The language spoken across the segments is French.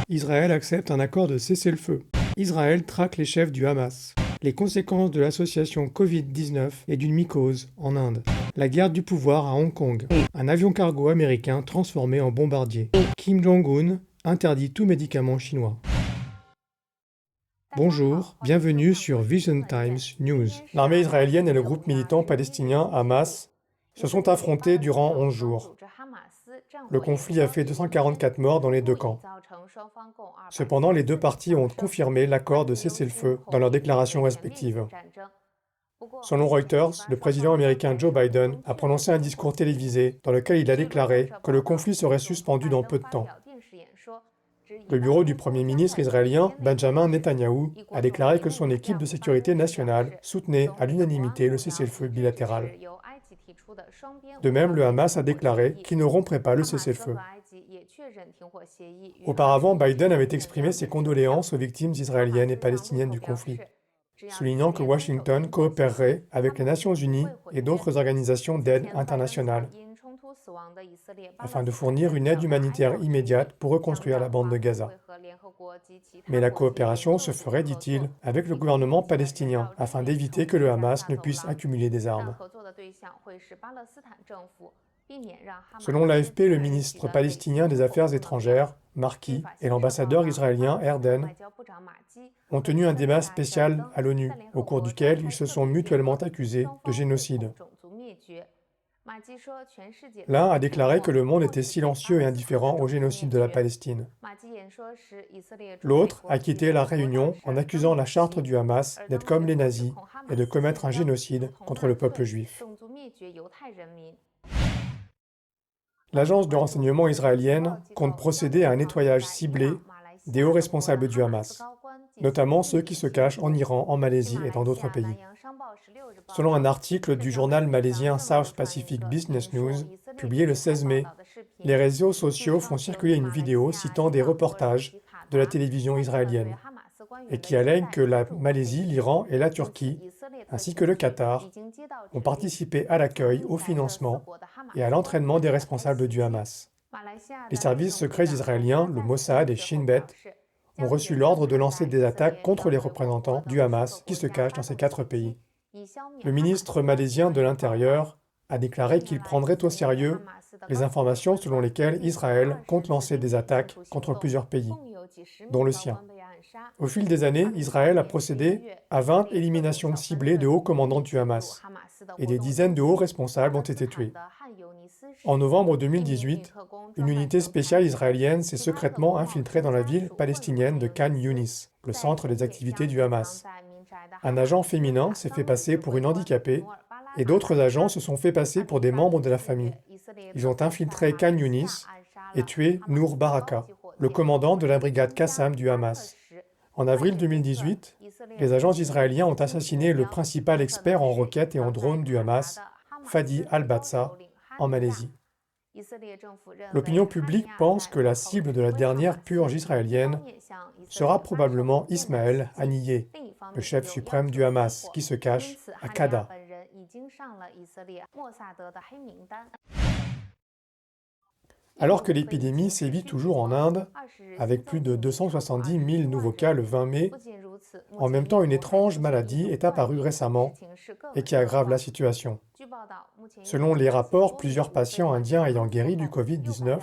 Israël accepte un accord de cessez-le-feu. Israël traque les chefs du Hamas. Les conséquences de l'association Covid-19 et d'une mycose en Inde. La guerre du pouvoir à Hong Kong. Un avion cargo américain transformé en bombardier. Kim Jong-un interdit tout médicament chinois. Bonjour, bienvenue sur Vision Times News. L'armée israélienne et le groupe militant palestinien Hamas se sont affrontés durant 11 jours. Le conflit a fait 244 morts dans les deux camps. Cependant, les deux parties ont confirmé l'accord de cessez-le-feu dans leurs déclarations respectives. Selon Reuters, le président américain Joe Biden a prononcé un discours télévisé dans lequel il a déclaré que le conflit serait suspendu dans peu de temps. Le bureau du Premier ministre israélien, Benjamin Netanyahou, a déclaré que son équipe de sécurité nationale soutenait à l'unanimité le cessez-le-feu bilatéral. De même, le Hamas a déclaré qu'il ne romprait pas le cessez-le-feu. Auparavant, Biden avait exprimé ses condoléances aux victimes israéliennes et palestiniennes du conflit, soulignant que Washington coopérerait avec les Nations Unies et d'autres organisations d'aide internationale afin de fournir une aide humanitaire immédiate pour reconstruire la bande de Gaza. Mais la coopération se ferait, dit-il, avec le gouvernement palestinien, afin d'éviter que le Hamas ne puisse accumuler des armes. Selon l'AFP, le ministre palestinien des Affaires étrangères, Marki, et l'ambassadeur israélien, Erden, ont tenu un débat spécial à l'ONU, au cours duquel ils se sont mutuellement accusés de génocide. L'un a déclaré que le monde était silencieux et indifférent au génocide de la Palestine. L'autre a quitté la réunion en accusant la charte du Hamas d'être comme les nazis et de commettre un génocide contre le peuple juif. L'agence de renseignement israélienne compte procéder à un nettoyage ciblé des hauts responsables du Hamas, notamment ceux qui se cachent en Iran, en Malaisie et dans d'autres pays. Selon un article du journal malaisien South Pacific Business News, publié le 16 mai, les réseaux sociaux font circuler une vidéo citant des reportages de la télévision israélienne et qui allègue que la Malaisie, l'Iran et la Turquie, ainsi que le Qatar, ont participé à l'accueil, au financement et à l'entraînement des responsables du Hamas. Les services secrets israéliens, le Mossad et Shin Bet, ont reçu l'ordre de lancer des attaques contre les représentants du Hamas qui se cachent dans ces 4 pays. Le ministre malaisien de l'Intérieur a déclaré qu'il prendrait au sérieux les informations selon lesquelles Israël compte lancer des attaques contre plusieurs pays, dont le sien. Au fil des années, Israël a procédé à 20 éliminations ciblées de hauts commandants du Hamas, et des dizaines de hauts responsables ont été tués. En novembre 2018, une unité spéciale israélienne s'est secrètement infiltrée dans la ville palestinienne de Khan Younis, le centre des activités du Hamas. Un agent féminin s'est fait passer pour une handicapée et d'autres agents se sont fait passer pour des membres de la famille. Ils ont infiltré Khan Younis et tué Nour Baraka, le commandant de la brigade Qassam du Hamas. En avril 2018, les agents israéliens ont assassiné le principal expert en roquettes et en drones du Hamas, Fadi al-Batsa, en Malaisie. L'opinion publique pense que la cible de la dernière purge israélienne sera probablement Ismaël Haniyeh, le chef suprême du Hamas, qui se cache à Qada. Alors que l'épidémie sévit toujours en Inde, avec plus de 270 000 nouveaux cas le 20 mai, en même temps une étrange maladie est apparue récemment et qui aggrave la situation. Selon les rapports, plusieurs patients indiens ayant guéri du Covid-19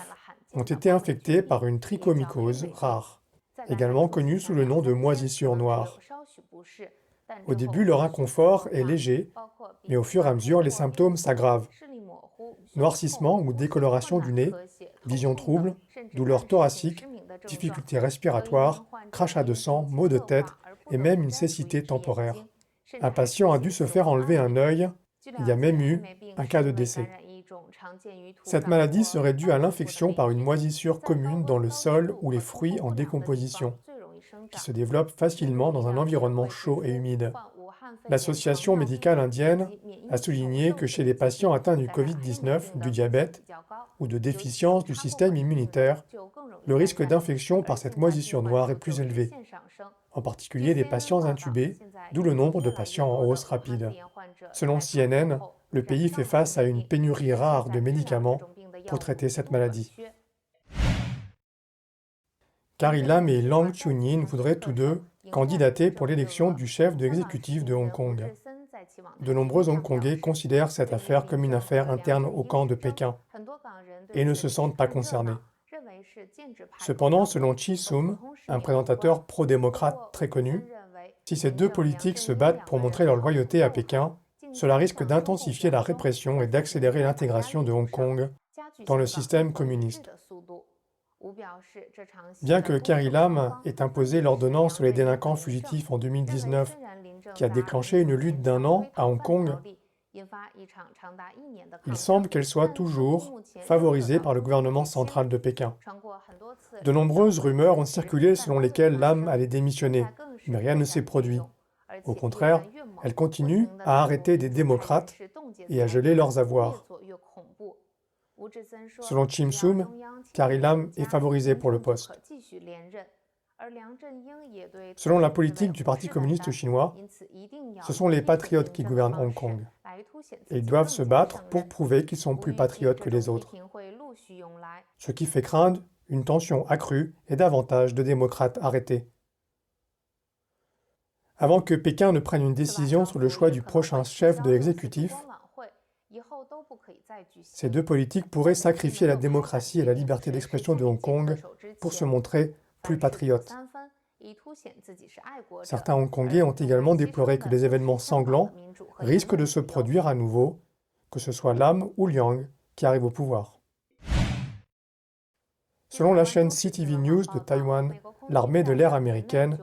ont été infectés par une trichomycose rare, également connue sous le nom de moisissure noire. Au début, leur inconfort est léger, mais au fur et à mesure, les symptômes s'aggravent. Noircissement ou décoloration du nez, vision trouble, douleurs thoraciques, difficultés respiratoires, crachats de sang, maux de tête et même une cécité temporaire. Un patient a dû se faire enlever un œil, il y a même eu un cas de décès. Cette maladie serait due à l'infection par une moisissure commune dans le sol ou les fruits en décomposition, qui se développe facilement dans un environnement chaud et humide. L'Association médicale indienne a souligné que chez les patients atteints du Covid-19, du diabète ou de déficience du système immunitaire, le risque d'infection par cette moisissure noire est plus élevé, en particulier des patients intubés, d'où le nombre de patients en hausse rapide. Selon CNN, le pays fait face à une pénurie rare de médicaments pour traiter cette maladie. Carrie Lam et Lang Chunyin voudraient tous deux candidater pour l'élection du chef de l'exécutif de Hong Kong. De nombreux Hongkongais considèrent cette affaire comme une affaire interne au camp de Pékin et ne se sentent pas concernés. Cependant, selon Chi Sum, un présentateur pro-démocrate très connu, si ces deux politiques se battent pour montrer leur loyauté à Pékin, cela risque d'intensifier la répression et d'accélérer l'intégration de Hong Kong dans le système communiste. Bien que Carrie Lam ait imposé l'ordonnance sur les délinquants fugitifs en 2019, qui a déclenché une lutte d'1 an à Hong Kong, il semble qu'elle soit toujours favorisée par le gouvernement central de Pékin. De nombreuses rumeurs ont circulé selon lesquelles Lam allait démissionner, mais rien ne s'est produit. Au contraire, elle continue à arrêter des démocrates et à geler leurs avoirs. Selon Chim Sum, Carrie Lam est favorisée pour le poste. Selon la politique du Parti communiste chinois, ce sont les patriotes qui gouvernent Hong Kong. Et ils doivent se battre pour prouver qu'ils sont plus patriotes que les autres. Ce qui fait craindre une tension accrue et davantage de démocrates arrêtés. Avant que Pékin ne prenne une décision sur le choix du prochain chef de l'exécutif, ces deux politiques pourraient sacrifier la démocratie et la liberté d'expression de Hong Kong pour se montrer plus patriotes. Certains Hongkongais ont également déploré que des événements sanglants risquent de se produire à nouveau, que ce soit Lam ou Liang qui arrivent au pouvoir. Selon la chaîne CTV News de Taïwan, l'armée de l'air américaine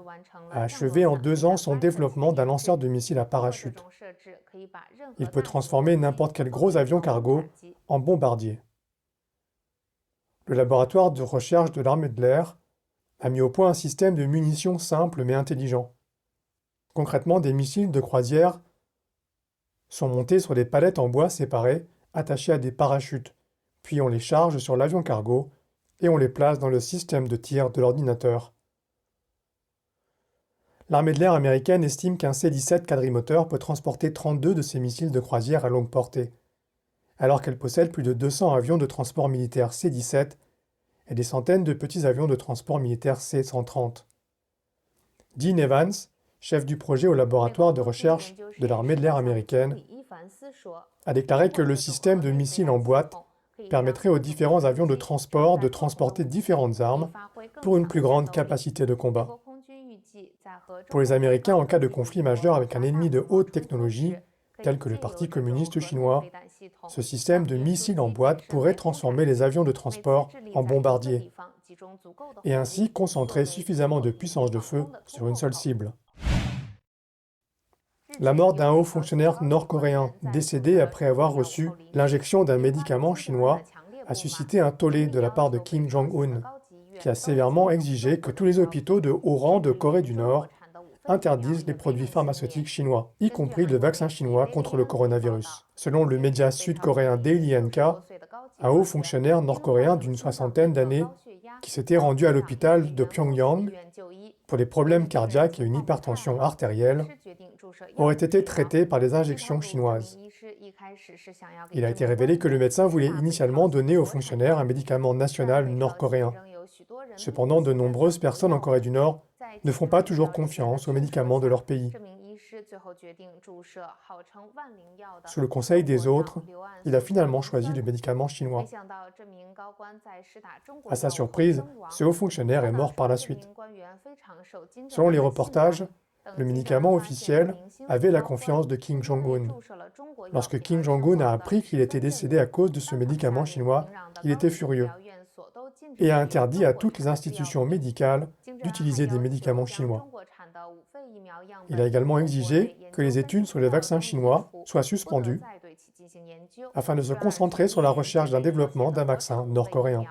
a achevé en 2 ans son développement d'un lanceur de missiles à parachute. Il peut transformer n'importe quel gros avion cargo en bombardier. Le laboratoire de recherche de l'armée de l'air a mis au point un système de munitions simple mais intelligent. Concrètement, des missiles de croisière sont montés sur des palettes en bois séparées, attachées à des parachutes, puis on les charge sur l'avion cargo et on les place dans le système de tir de l'ordinateur. L'armée de l'air américaine estime qu'un C-17 quadrimoteur peut transporter 32 de ces missiles de croisière à longue portée, alors qu'elle possède plus de 200 avions de transport militaire C-17 et des centaines de petits avions de transport militaire C-130. Dean Evans, chef du projet au laboratoire de recherche de l'armée de l'air américaine, a déclaré que le système de missiles en boîte permettrait aux différents avions de transport de transporter différentes armes pour une plus grande capacité de combat. Pour les Américains, en cas de conflit majeur avec un ennemi de haute technologie, tel que le Parti communiste chinois, ce système de missiles en boîte pourrait transformer les avions de transport en bombardiers et ainsi concentrer suffisamment de puissance de feu sur une seule cible. La mort d'un haut fonctionnaire nord-coréen décédé après avoir reçu l'injection d'un médicament chinois a suscité un tollé de la part de Kim Jong-un, qui a sévèrement exigé que tous les hôpitaux de haut rang de Corée du Nord interdisent les produits pharmaceutiques chinois, y compris le vaccin chinois contre le coronavirus. Selon le média sud-coréen Daily NK, un haut fonctionnaire nord-coréen d'une 60aine d'années qui s'était rendu à l'hôpital de Pyongyang pour des problèmes cardiaques et une hypertension artérielle aurait été traité par des injections chinoises. Il a été révélé que le médecin voulait initialement donner au fonctionnaire un médicament national nord-coréen. Cependant, de nombreuses personnes en Corée du Nord ne font pas toujours confiance aux médicaments de leur pays. Sous le conseil des autres, il a finalement choisi le médicament chinois. À sa surprise, ce haut fonctionnaire est mort par la suite. Selon les reportages, le médicament officiel avait la confiance de Kim Jong-un. Lorsque Kim Jong-un a appris qu'il était décédé à cause de ce médicament chinois, il était furieux et a interdit à toutes les institutions médicales d'utiliser des médicaments chinois. Il a également exigé que les études sur les vaccins chinois soient suspendues afin de se concentrer sur la recherche d'un développement d'un vaccin nord-coréen.